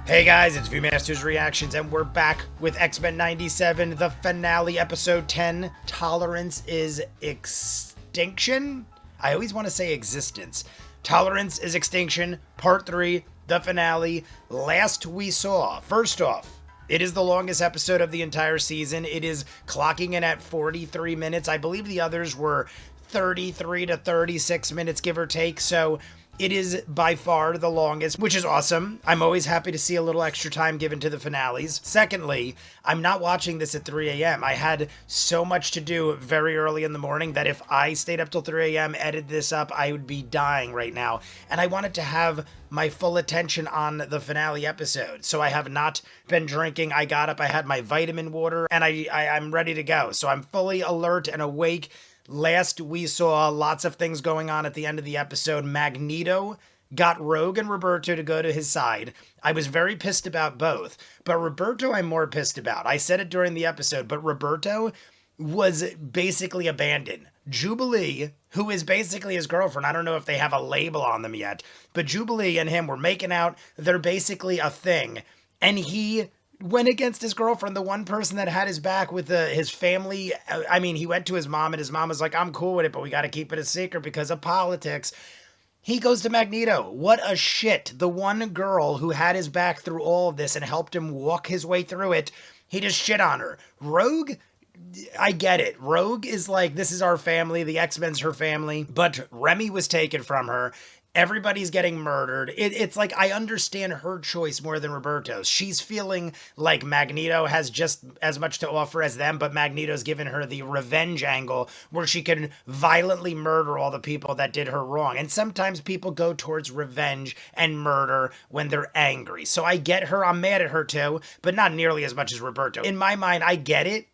Hey guys, it's ViewMasters Reactions, and we're back with Xmen 97, the finale, episode 10, Tolerance is Extinction? I always want to say existence. Tolerance is Extinction, part 3, the finale. Last we saw, first off, it is the longest episode of the entire season. It is clocking in at 43 minutes. I believe the others were 33 to 36 minutes, give or take, so it is by far the longest, which is awesome. I'm always happy to see a little extra time given to the finales. Secondly, I'm not watching this at 3 a.m. I had so much to do very early in the morning that if I stayed up till 3 a.m., edited this up, I would be dying right now. And I wanted to have my full attention on the finale episode. So I have not been drinking. I got up, I had my vitamin water, and I'm ready to go. So I'm fully alert and awake. Last we saw lots of things going on at the end of the episode. Magneto got Rogue and Roberto to go to his side. I was very pissed about both, but Roberto I'm more pissed about. I said it during the episode, but Roberto was basically abandoned. Jubilee, who is basically his girlfriend, I don't know if they have a label on them yet, but Jubilee and him were making out. They're basically a thing, and he went against his girlfriend, the one person that had his back with his family. I mean, he went to his mom, and his mom was like, I'm cool with it, but we got to keep it a secret because of politics. He goes to Magneto. What a shit. The one girl who had his back through all of this and helped him walk his way through it, he just shit on her. Rogue, I get it. Rogue is like, this is our family. The X-Men's her family. But Remy was taken from her. Everybody's getting murdered. It's like, I understand her choice more than Roberto's. She's feeling like Magneto has just as much to offer as them, but Magneto's given her the revenge angle where she can violently murder all the people that did her wrong. And sometimes people go towards revenge and murder when they're angry. So I get her. I'm mad at her too, but not nearly as much as Roberto. In my mind, I get it.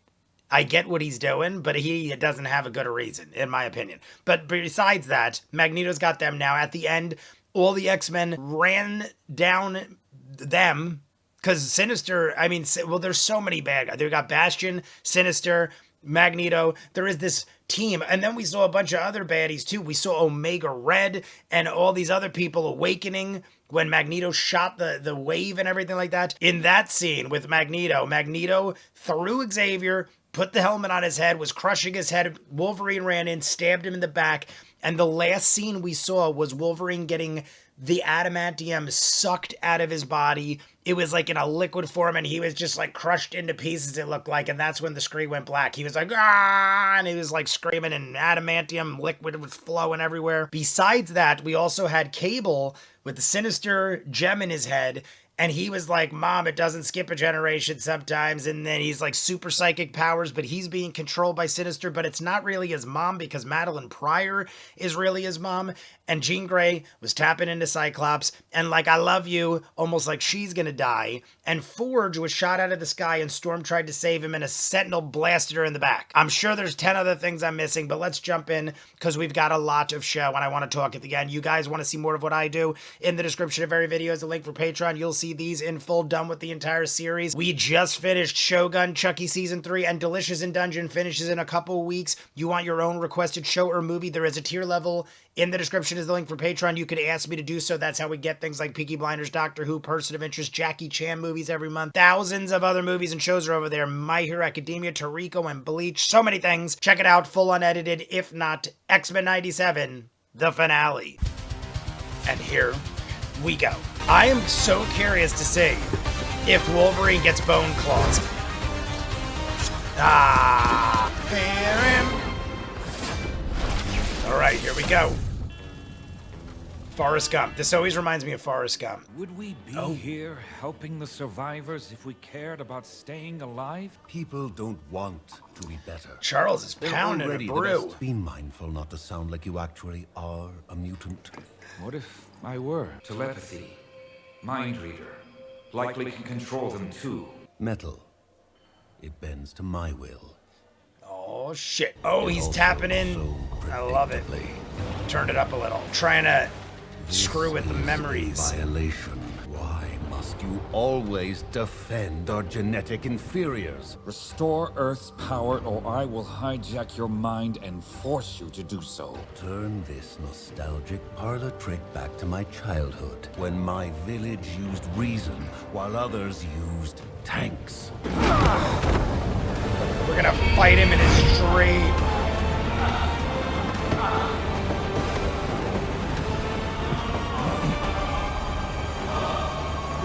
I get what he's doing, but he doesn't have a good reason, in my opinion. But besides that, Magneto's got them now. At the end, all the X-Men ran down them, because Sinister, I mean, well, there's so many bad guys. They got Bastion, Sinister, Magneto. There is this team. And then we saw a bunch of other baddies, too. We saw Omega Red and all these other people awakening when Magneto shot the wave and everything like that. In that scene with Magneto, Magneto threw Xavier, put the helmet on his head, was crushing his head. Wolverine ran in, stabbed him in the back. And the last scene we saw was Wolverine getting the adamantium sucked out of his body. It was like in a liquid form, and he was just like crushed into pieces, it looked like. And that's when the screen went black. He was like, ah, and he was like screaming, and adamantium liquid was flowing everywhere. Besides that, we also had Cable with the Sinister gem in his head. And he was like, Mom, it doesn't skip a generation sometimes. And then he's like super psychic powers, but he's being controlled by Sinister. But it's not really his mom, because Madeline Pryor is really his mom. And Jean Grey was tapping into Cyclops. And like, I love you, almost like she's going to die. And Forge was shot out of the sky, and Storm tried to save him, and a Sentinel blasted her in the back. I'm sure there's 10 other things I'm missing, but let's jump in because we've got a lot of show and I want to talk at the end. You guys want to see more of what I do? In the description of every video is a link for Patreon. You'll see these in full, done with the entire series. We just finished Shogun Chucky Season 3, and Delicious in Dungeon finishes in a couple weeks. You want your own requested show or movie? There is a tier level. In the description is the link for Patreon. You could ask me to do so. That's how we get things like Peaky Blinders, Doctor Who, Person of Interest, Jackie Chan movies every month. Thousands of other movies and shows are over there. My Hero Academia, Toriko, and Bleach. So many things. Check it out, full unedited. If not, Xmen 97, the finale. And here we go. I am so curious to see if Wolverine gets bone claws. All right, here we go. Forrest Gump. This always reminds me of Forrest Gump. Would we be here helping the survivors if we cared about staying alive? People don't want to be better. Charles is pounding a brew. Be mindful not to sound like you actually are a mutant. What if I were? Telepathy, mind reader, likely can control them too. Metal. It bends to my will. Oh, shit. Oh, he's tapping in. I love it. Turned it up a little. Trying to screw with the memories. Violation. Why must you always defend our genetic inferiors. Restore Earth's power, or I will hijack your mind and force you to do so. Turn this nostalgic parlor trick back to my childhood, when my village used reason while others used tanks. We're gonna fight him in his dream.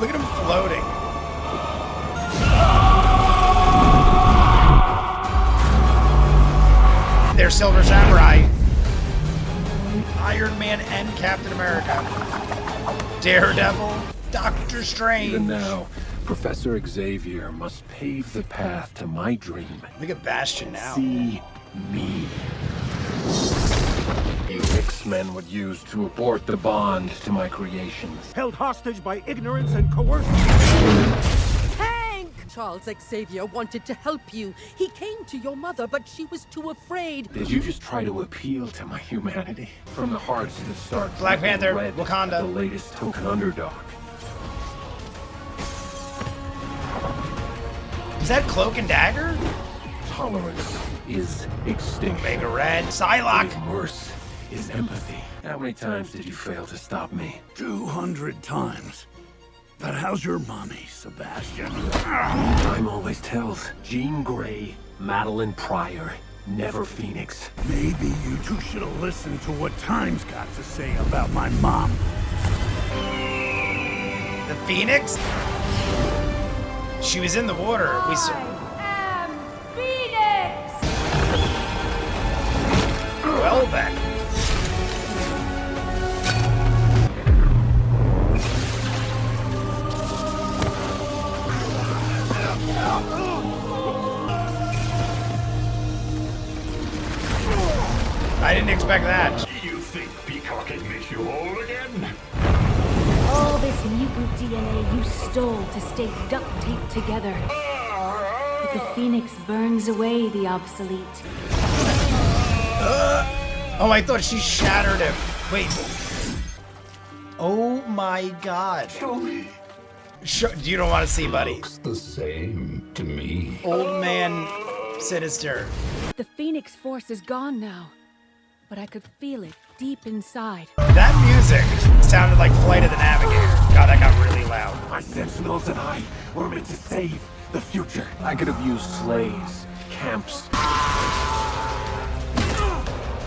Look at him floating. They're Silver Samurai. Iron Man and Captain America. Daredevil. Doctor Strange. Even now, Professor Xavier must pave the path to my dream. Look at Bastion now. See me. You X-Men would use to abort the bond to my creations. Held hostage by ignorance and coercion. Hank! Charles Xavier wanted to help you. He came to your mother, but she was too afraid. Did you just try to appeal to my humanity? From the hearts that start Black dripping Panther, red, Wakanda. the latest token underdog. Is that Cloak and Dagger? Tolerance is extinction. Omega Red. Psylocke. Worse is empathy. How many times did you fail to stop me? 200 times. But how's your mommy, Sebastian? Time always tells. Jean Grey, Madeline Pryor, never Phoenix. Maybe you two should have listened to what Time's got to say about my mom. The Phoenix? She was in the water. We saw. I am Phoenix! Well then. I didn't expect that. You think peacocking makes you whole again? All this mutant DNA you stole to stay duct taped together. But the Phoenix burns away the obsolete. Oh, I thought she shattered him. Wait. Oh my god. Show me. You don't want to see, buddy. Looks the same to me. Old man Sinister. The Phoenix force is gone now, but I could feel it deep inside. That music sounded like Flight of the Navigator. God, that got really loud. My Sentinels and I were meant to save the future. I could have used sleighs, camps.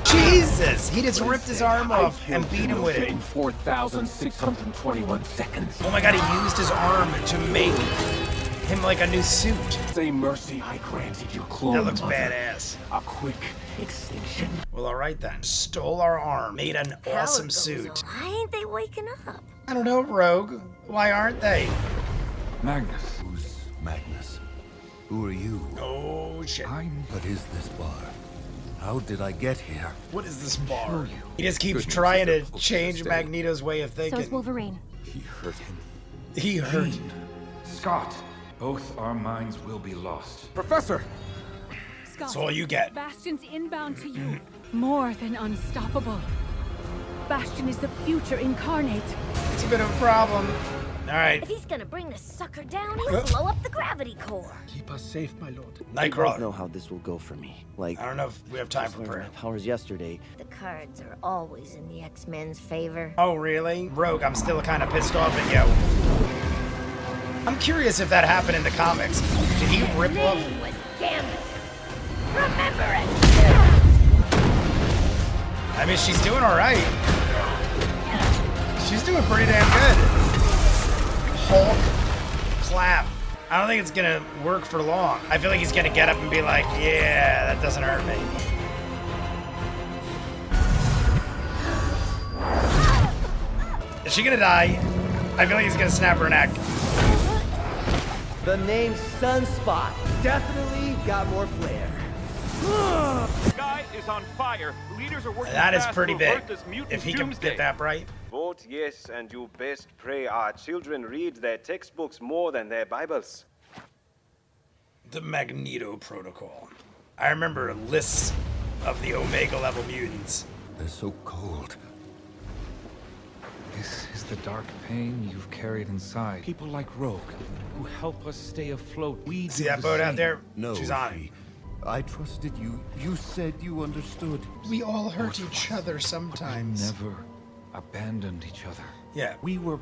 Jesus! He just ripped his arm off and beat him with it. In 4,621 seconds. Oh my god, he used his arm to make him like a new suit. Same mercy I granted your clone That looks mother. badass. A quick extinction. Well, alright then. Stole our arm, made an awesome suit. Why ain't they waking up? I don't know, Rogue. Why aren't they? Magnus, Who's Magnus? Who are you? Oh shit. What is this bar? How did I get here? What is this bar? He just keeps trying to change Magneto's way of So is thinking. Wolverine. he hurt him. He hurt. Scott, both our minds will be lost. Professor! Scott, That's all you get. Bastion's inbound to you. More than unstoppable. Bastion is the future incarnate. It's a bit of a problem. Alright. If he's gonna bring the sucker down, he'll blow up the gravity core. Keep us safe, my lord. I don't know Nightcrawler. how this will go for me. Like, I don't know if we have time for learned prayer. my powers yesterday. The cards are always in the X-Men's favor. Oh, really? Rogue, I'm still kind of pissed off at you. I'm curious if that happened in the comics. Did he rip His off? name was Gambit. Remember it! I mean, she's doing alright. She's doing pretty damn good. Hulk clap. I don't think it's gonna work for long. I feel like he's gonna get up and be like, yeah, that doesn't hurt me. Is she gonna die? I feel like he's gonna snap her neck. The name Sunspot definitely got more flair. Sky is on fire. Leaders are working That is fast pretty to big. avert this mutant If he can doomsday. get that right. Vote yes, and you best pray our children read their textbooks more than their Bibles. The Magneto Protocol. I remember lists of the Omega level mutants. They're so cold. This is the the dark pain you've carried inside. People like Rogue, who help us stay afloat. We See do that the boat out same. there? No, She's on it. I trusted you. You said you understood. We all hurt each other We sometimes. never abandoned each other. Yeah. We were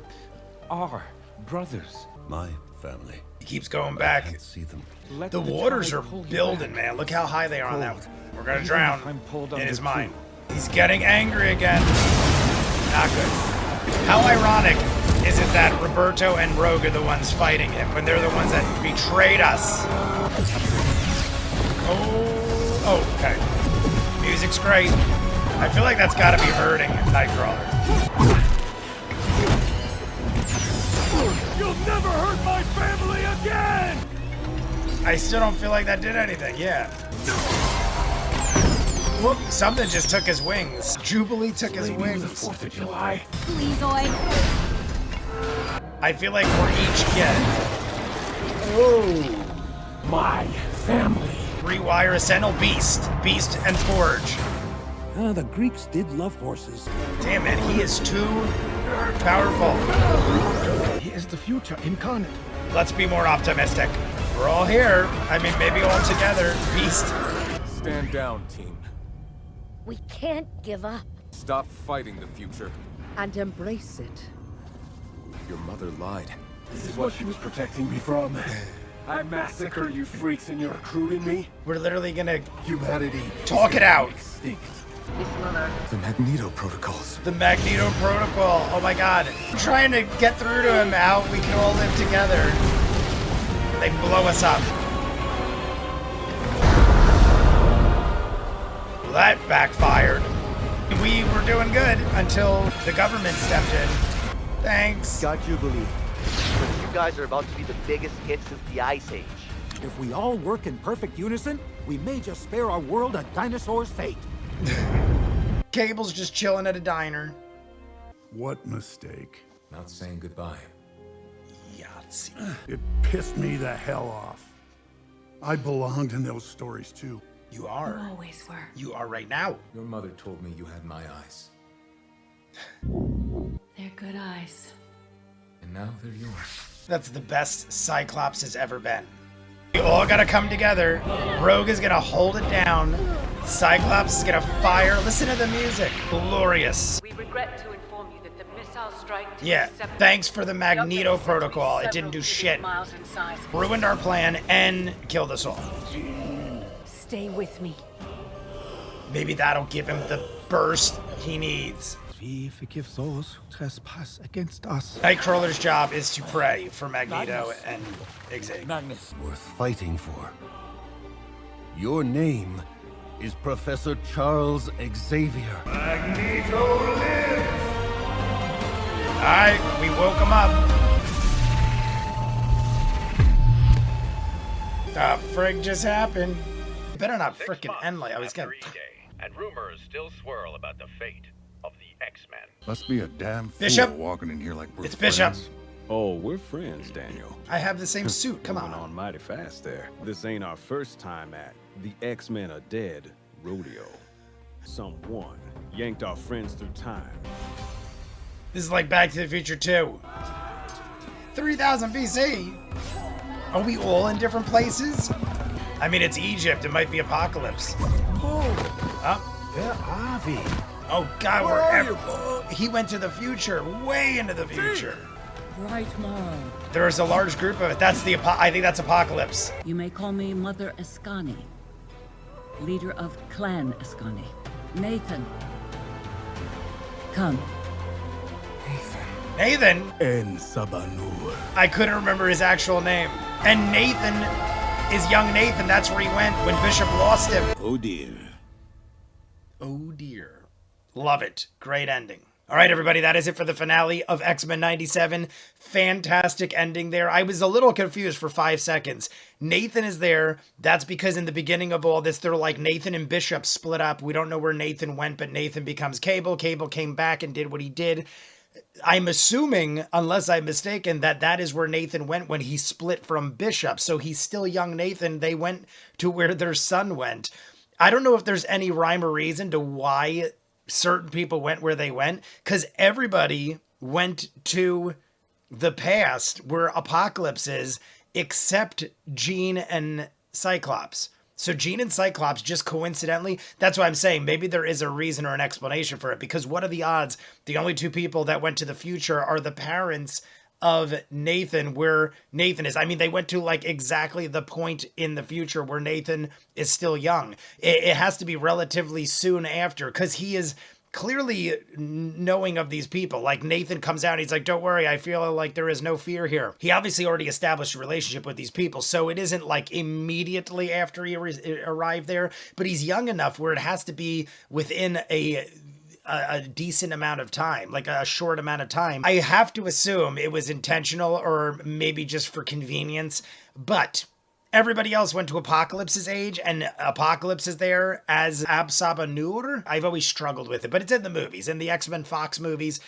our brothers. My family. He keeps going I back. can't see them. Let The waters tide are pull you building, back. man. Look how high they are on that one. We're gonna Even drown if I'm pulled in his under, mind. too. He's getting angry again. Not good. How ironic is it that Roberto and Rogue are the ones fighting him when they're the ones that betrayed us? Oh, okay. Music's great. I feel like that's gotta be hurting Nightcrawler. You'll never hurt my family again! I still don't feel like that did anything, yeah. Whoop, something just took his wings. Jubilee took his wings. 4th of July. Please, Oi. I feel like we're each getting My family. Rewire Sentinel Beast. Beast and Forge. The Greeks did love horses. Damn it, he is too powerful. He is the future incarnate. Let's be more optimistic. We're all here. I mean, maybe all together. Beast. Stand down, team. We can't give up. Stop fighting the future. And embrace it. Your mother lied. This is what she was protecting me from. I massacre you freaks and you're recruiting me? We're literally gonna Humanity. talk it out. Extinct. The Magneto protocols. The Magneto Protocol. Oh my god. I'm trying to get through to him how we can all live together. They blow us up. Well, that backfired. We were doing good until the government stepped in. Thanks. Got Jubilee. But you guys are about to be the biggest hit since the Ice Age. If we all work in perfect unison, we may just spare our world a dinosaur's fate. Cable's just chilling at a diner. What mistake. Not saying goodbye. Yahtzee. It pissed me the hell off. I belonged in those stories too. You are. You always were. You are right now. Your mother told me you had my eyes. They're good eyes. And now they're yours. That's the best Cyclops has ever been. We all gotta come together. Rogue is gonna hold it down. Cyclops is gonna fire. Listen to the music. Glorious. We regret to inform you that the missile strike Yeah, thanks for the Magneto Protocol. It didn't do shit. Ruined our plan and killed us all. Stay with me. Maybe that'll give him the burst he needs. We forgive those who trespass against us. Nightcrawler's job is to pray for Magneto and Xavier. Worth fighting for. Your name is Professor Charles Xavier. Magneto lives! Alright, we woke him up. The frig just happened. Better not frickin' end like I was gonna. And rumors still swirl about the fate of the X-Men. Must be a damn fool Bishop. walking in here like we're It's Bishop. friends. Oh, we're friends, Daniel. I have the same suit. Come Moving on. on mighty fast there. This ain't our first time at the X-Men are dead rodeo. Someone yanked our friends through time. This is like Back to the Future 2. 3000 BC. Are we all in different places? I mean, it's Egypt. It might be Apocalypse. Where are we? Oh God, he went to the future, way into the future. Right, Mom. There is a large group of it. That's the I think that's Apocalypse. You may call me Mother Ascani, leader of Clan Ascani. Nathan. Come. Nathan. En Sabanur. I couldn't remember his actual name. And Nathan is young Nathan. That's where he went when Bishop lost him. Oh dear. Oh dear. Love it. Great ending. All right, everybody, that is it for the finale of X-Men 97. Fantastic ending there. I was a little confused for 5 seconds. Nathan is there. That's because in the beginning of all this, they're like Nathan and Bishop split up. We don't know where Nathan went, but Nathan becomes Cable. Cable came back and did what he did. I'm assuming, unless I'm mistaken, that that is where Nathan went when he split from Bishop. So he's still young Nathan. They went to where their son went. I don't know if there's any rhyme or reason to why certain people went where they went, because everybody went to the past where Apocalypse is, except Jean and Cyclops. So Jean and Cyclops just coincidentally, that's why I'm saying maybe there is a reason or an explanation for it, because what are the odds the only two people that went to the future are the parents of Nathan, where Nathan is. I mean, they went to like exactly the point in the future where Nathan is still young. It has to be relatively soon after, because he is clearly knowing of these people. Like Nathan comes out, he's like, don't worry, I feel like there is no fear here. He obviously already established a relationship with these people, so it isn't like immediately after he arrived there, but he's young enough where it has to be within a decent amount of time, like a short amount of time. I have to assume it was intentional or maybe just for convenience, but everybody else went to Apocalypse's age, and Apocalypse is there as Ab-Saba Nur. I've always struggled with it, but it's in the movies. In the X-Men Fox movies,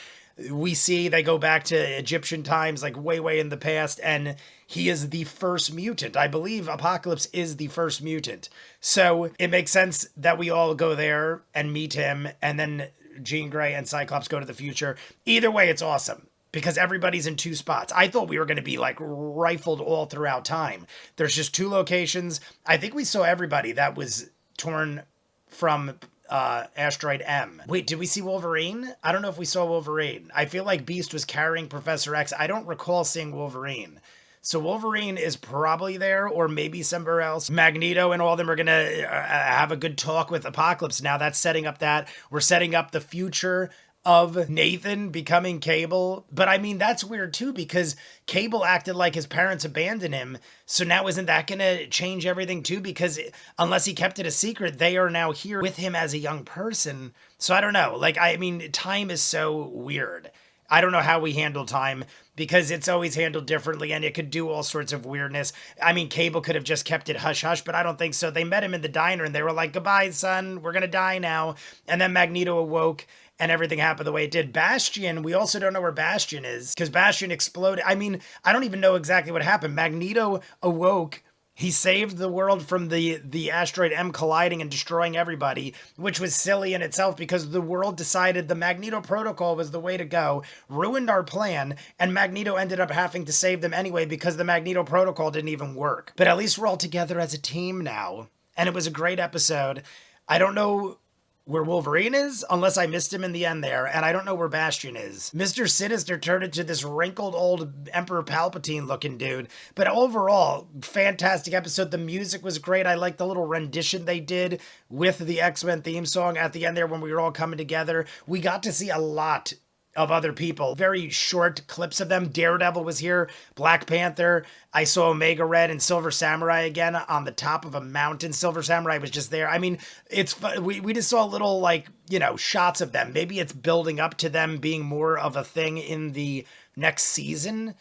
we see they go back to Egyptian times, like way in the past, and he is the first mutant. I believe Apocalypse is the first mutant. So it makes sense that we all go there and meet him, and then Jean Grey and Cyclops go to the future. Either way, it's awesome, because everybody's in two spots. I thought we were going to be like rifled all throughout time. There's just two locations. I think we saw everybody that was torn from Asteroid M. Wait, did we see Wolverine? I don't know if we saw Wolverine. I feel like Beast was carrying Professor X. I don't recall seeing Wolverine. So Wolverine is probably there, or maybe somewhere else. Magneto and all of them are going to have a good talk with Apocalypse. Now that's setting up that. We're setting up the future of Nathan becoming Cable. But I mean, that's weird too, because Cable acted like his parents abandoned him. So now isn't that going to change everything too? Because unless he kept it a secret, they are now here with him as a young person. So I don't know. Like, I mean, time is so weird. I don't know how we handle time, because it's always handled differently and it could do all sorts of weirdness. I mean, Cable could have just kept it hush-hush, but I don't think so. They met him in the diner and they were like, goodbye, son, we're going to die now. And then Magneto awoke and everything happened the way it did. Bastion, we also don't know where Bastion is, because Bastion exploded. I mean, I don't even know exactly what happened. Magneto awoke. He saved the world from the asteroid M colliding and destroying everybody, which was silly in itself, because the world decided the Magneto Protocol was the way to go, ruined our plan, and Magneto ended up having to save them anyway because the Magneto Protocol didn't even work. But at least we're all together as a team now, and it was a great episode. I don't know where Wolverine is, unless I missed him in the end there, and I don't know where Bastion is. Mr. Sinister turned into this wrinkled old Emperor Palpatine looking dude, but overall, fantastic episode. The music was great. I liked the little rendition they did with the X-Men theme song at the end there when we were all coming together. We got to see a lot of other people, very short clips of them. Daredevil was here, Black Panther. I saw Omega Red and Silver Samurai again on the top of a mountain. Silver Samurai was just there. I mean, it's we just saw little, like, you know, shots of them. Maybe it's building up to them being more of a thing in the next season.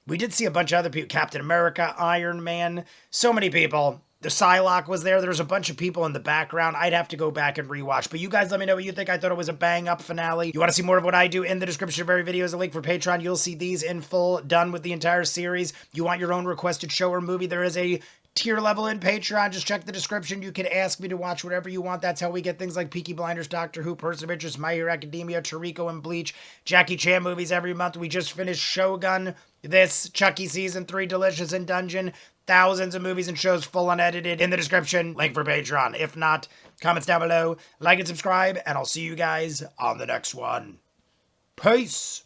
We did see a bunch of other people, Captain America, Iron Man, so many people. The Psylocke was there. There was a bunch of people in the background. I'd have to go back and rewatch. But you guys let me know what you think. I thought it was a bang-up finale. You want to see more of what I do? In the description of every video is a link for Patreon. You'll see these in full, done with the entire series. You want your own requested show or movie? There is a tier level in Patreon. Just check the description. You can ask me to watch whatever you want. That's how we get things like Peaky Blinders, Doctor Who, Person of Interest, My Hero Academia, Toriko and Bleach, Jackie Chan movies every month. We just finished Shogun, this, Chucky Season 3, Delicious in Dungeon. Thousands of movies and shows full unedited in the description. Link for Patreon. If not, comments down below. Like and subscribe, and I'll see you guys on the next one. Peace!